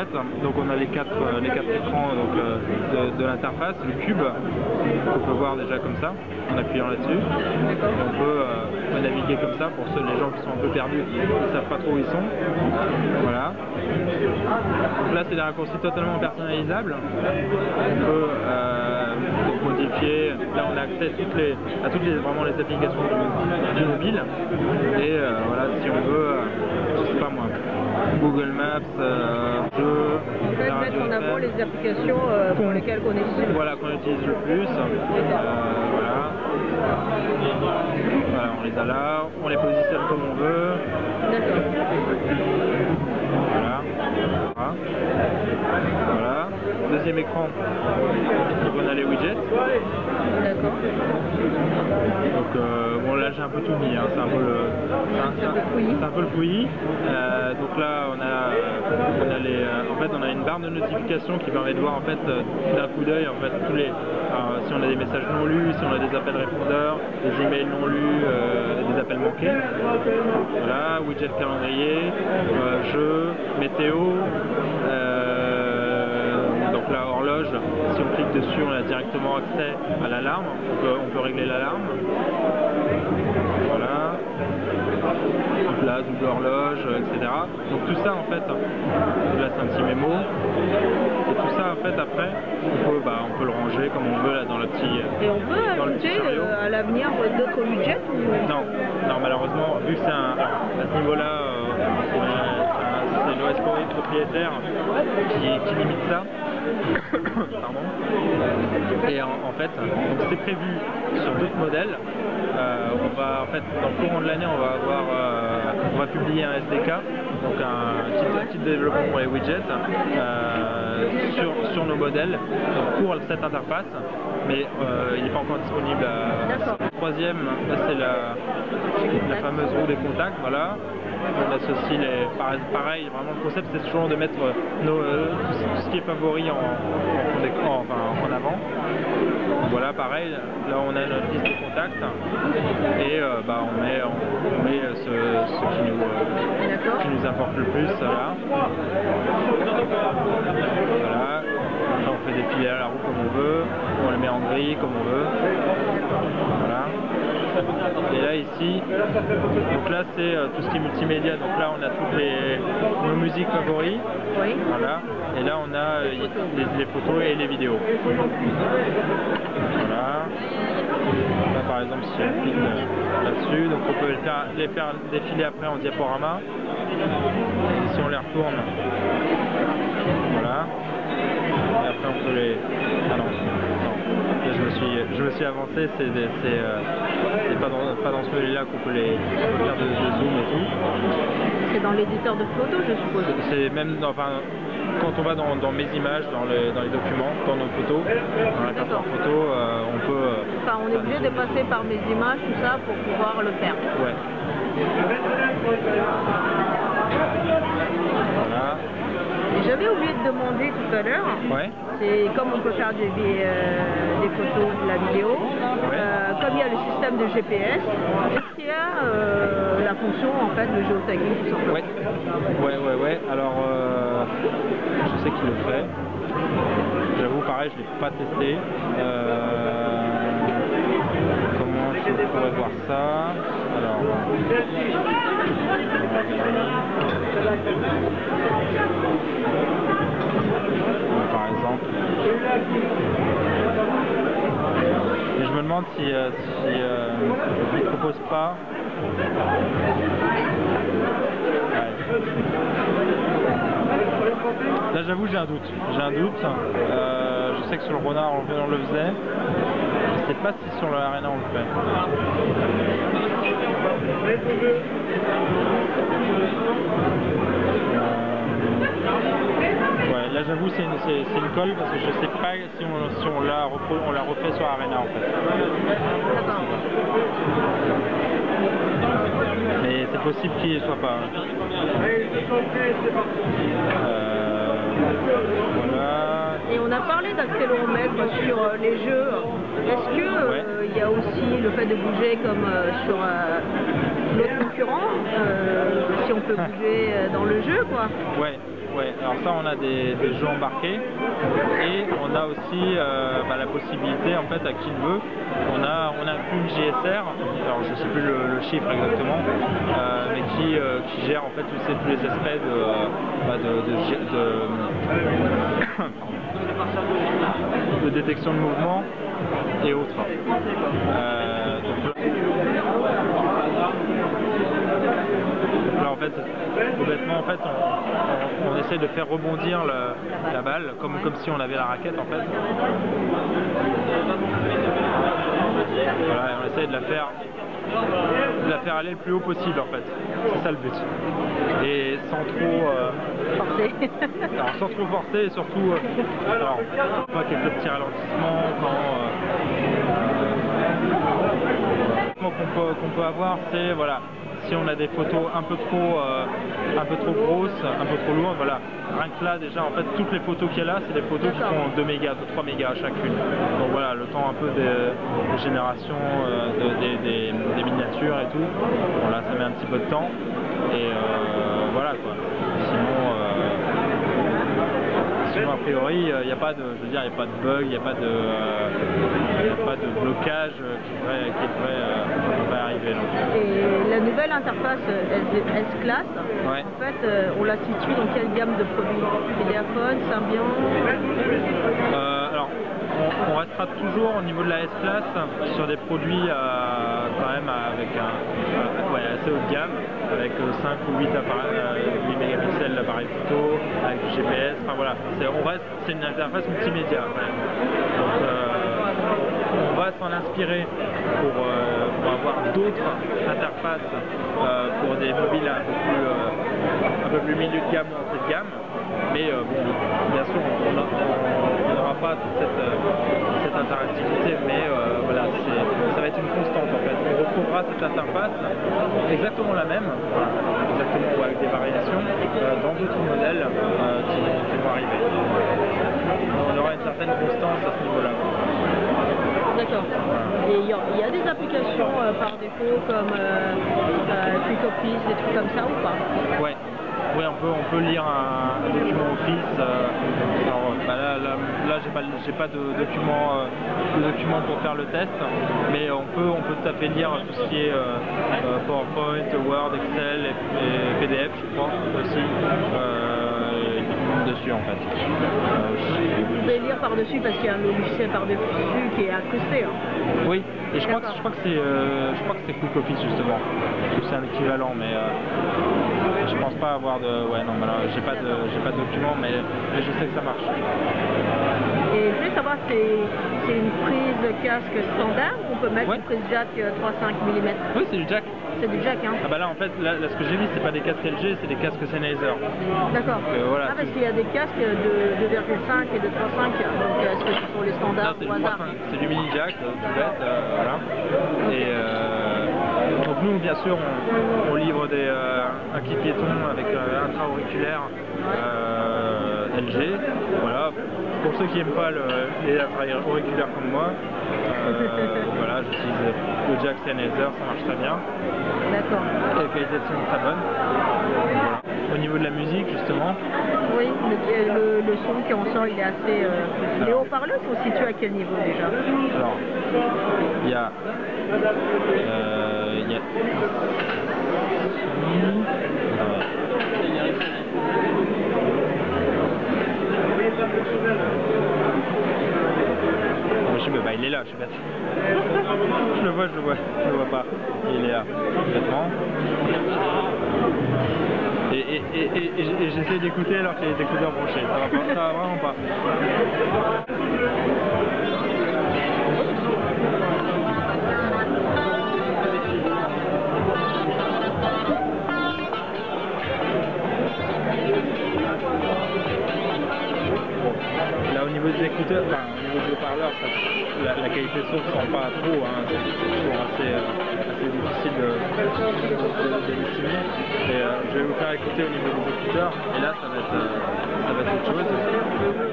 fait. Donc on a les quatre écrans donc, de l'interface, le cube qu'on peut voir déjà comme ça en appuyant là-dessus. On peut naviguer comme ça pour les gens qui sont un peu perdus, qui ne savent pas trop où ils sont. Voilà. Donc là c'est des raccourcis totalement personnalisables. On peut donc modifier. Là on a accès à toutes les vraiment les applications du mobile. Et voilà, si on veut, je sais pas moi, Google Maps, jeux, en fait, mettre en avant les applications pour lesquelles on utilise. Voilà, qu'on utilise le plus. Voilà. Voilà, on les a là, on les positionne comme on veut. D'accord. Voilà. Voilà. Deuxième écran, donc on a les widgets. D'accord. Donc bon là j'ai un peu tout mis, hein. C'est un peu le fouillis. Donc là on a les, en fait on a une barre de notification qui permet de voir en fait d'un coup d'œil en fait tous les, si on a des messages non lus, si on a des appels répondeurs, des emails non lus, des appels manqués. Voilà, widget calendrier, jeux, météo. Donc la horloge, si on clique dessus, on a directement accès à l'alarme. On peut régler l'alarme. Voilà. Donc là, double horloge, etc. Donc tout ça en fait, là c'est un petit mémo. Et tout ça en fait après, on peut le ranger comme on veut là dans le petit. Et on peut ajouter à l'avenir d'autres widgets ou... Non, malheureusement, vu que c'est à ce niveau-là, c'est l'OS propriétaire qui limite ça. Pardon. Et en fait, donc c'est prévu sur d'autres modèles. On va en fait dans le courant de l'année, on va publier un SDK, donc un petit développement pour les widgets sur nos modèles, donc pour cette interface, mais il n'est pas encore disponible. Troisième, là c'est la fameuse roue des contacts, voilà. On associe pareil, vraiment le concept c'est toujours de mettre tout ce qui est favori en avant. Donc voilà, pareil, là on a notre liste de contacts et on met ce qui nous importe le plus, là. Voilà, là on fait défiler la roue comme on veut, on le met en gris comme on veut. Voilà. Et là ici, donc là c'est tout ce qui est multimédia, donc là on a toutes nos musiques favoris, oui. Voilà, et là on a les photos et les vidéos. Voilà, là par exemple si on clique là-dessus, donc on peut les faire défiler après en diaporama, et si on les retourne, voilà, et après on peut les... Ah non. Je me suis avancé, c'est pas dans ce modèle-là qu'on peut les faire de zoom et tout. C'est dans l'éditeur de photos, je suppose. C'est même quand on va dans mes images, dans les documents, dans nos photos, dans la carte en photo, on peut... Enfin, on est obligé de passer par mes images, tout ça, pour pouvoir le faire. Ouais. Voilà. J'avais oublié de demander tout à l'heure, c'est comme on peut faire des photos, de la vidéo, comme il y a le système de GPS, est-ce qu'il y a la fonction en fait de géotagging tout simplement? Ouais. Alors, je sais qu'il le fait. J'avoue, pareil, je ne l'ai pas testé. Comment je pourrais voir ça? Alors... par exemple. Et je me demande si je ne propose pas. Là j'avoue j'ai un doute. Je sais que sur le Renard on le faisait. Je sais pas si sur le Arena on le fait. Là j'avoue c'est une colle parce que je sais pas si on la refait sur Arena en fait. Mais c'est possible qu'il n'y soit pas. Voilà. Et on a parlé d'accéléromètre sur les jeux. Est-ce que il y a aussi le fait de bouger comme sur l'autre concurrent, si on peut bouger dans le jeu quoi? Ouais. Ouais, alors ça on a des jeux embarqués et on a aussi la possibilité en fait à qui le veut, on a une GSR, alors je sais plus le chiffre exactement, mais qui gère en fait tous les aspects de détection de mouvement et autres. Donc là en fait, tout bêtement en fait on essaie de faire rebondir la balle comme si on avait la raquette en fait. Voilà, et on essaie de la faire aller le plus haut possible en fait. C'est ça le but. Et sans trop forcer. Alors sans trop forcer et surtout alors pas quelques petits ralentissements qu'on peut avoir, c'est voilà, si on a des photos un peu trop grosses, un peu trop lourdes, voilà. Rien que là déjà en fait toutes les photos qu'il y a là c'est des photos qui font 2 mégas, 3 mégas chacune. Donc voilà, le temps un peu de génération des miniatures et tout. Bon là ça met un petit peu de temps et voilà quoi. Sinon a priori il n'y a pas de, je veux dire, il n'y a pas de bug, il n'y a pas de blocage qui devrait arriver. Donc. Et la nouvelle interface S-Class, ouais. En fait, on la situe dans quelle gamme de produits? Vidéaphone, Symbian? Alors, on restera toujours au niveau de la S-Class sur des produits quand même avec assez haut de gamme, avec 5 ou 8 mégapixels d'appareil photo, avec du GPS, enfin voilà, c'est une interface multimédia. Donc on va s'en inspirer pour avoir d'autres interfaces pour des mobiles un peu plus milieu de gamme ou entrée de gamme, mais bon, bien sûr on n'aura pas toute cette interactivité, mais voilà, ça va être une constante en fait. On retrouvera cette interface exactement la même, exactement ou avec des variations dans d'autres modèles qui vont arriver. On aura une certaine constance à ce niveau-là. D'accord. Et il y a des applications par défaut comme Quick Office, des trucs comme ça ou pas? Ouais. Oui, on peut lire un document Office. Alors, là j'ai pas de document pour faire le test, mais on peut tout à fait lire tout ce qui est PowerPoint, Word, Excel et PDF, je crois aussi. Dessus en fait. Vous pouvez lire par-dessus parce qu'il y a un logiciel par-dessus qui est incrusté. Hein. Oui, et je crois que c'est Quick Office justement. C'est un équivalent, mais je pense pas avoir de. Ouais, non, j'ai pas de document, mais je sais que ça marche. Et je voulais savoir, c'est une prise casque standard ou on peut mettre une prise jack 3,5 mm? Oui, c'est du jack. C'est du jack, hein? Ah bah là en fait, là ce que j'ai vu, c'est pas des casques LG, c'est des casques Sennheiser. D'accord. Voilà, parce qu'il y a des casques de 2,5 et de 3,5, donc est-ce que ce sont les standards au hasard? C'est du mini jack, tout bête, voilà. Okay. Et donc nous, bien sûr, on livre un kit piéton avec intra-auriculaire LG, voilà. Pour ceux qui n'aiment pas les intra-auriculaires comme moi, voilà, j'utilise le jack Sennheiser, ça marche très bien. D'accord. Et la qualité de son est très bonne. Voilà. Au niveau de la musique, justement. Oui, le son qui en sort, il est assez. Les haut-parleurs sont situés à quel niveau déjà? Alors, il y a. Il est là, je suis bête. Je le vois pas. Il est là, complètement. Et j'essaie d'écouter alors qu'il y a les écouteurs branchés. Ça va vraiment pas. Là au niveau des écouteurs, enfin au niveau du haut-parleur, la qualité de son ne sent pas trop, hein, c'est toujours assez difficile de l'estimer. Et je vais vous faire écouter au niveau des écouteurs, et là ça va être autre chose.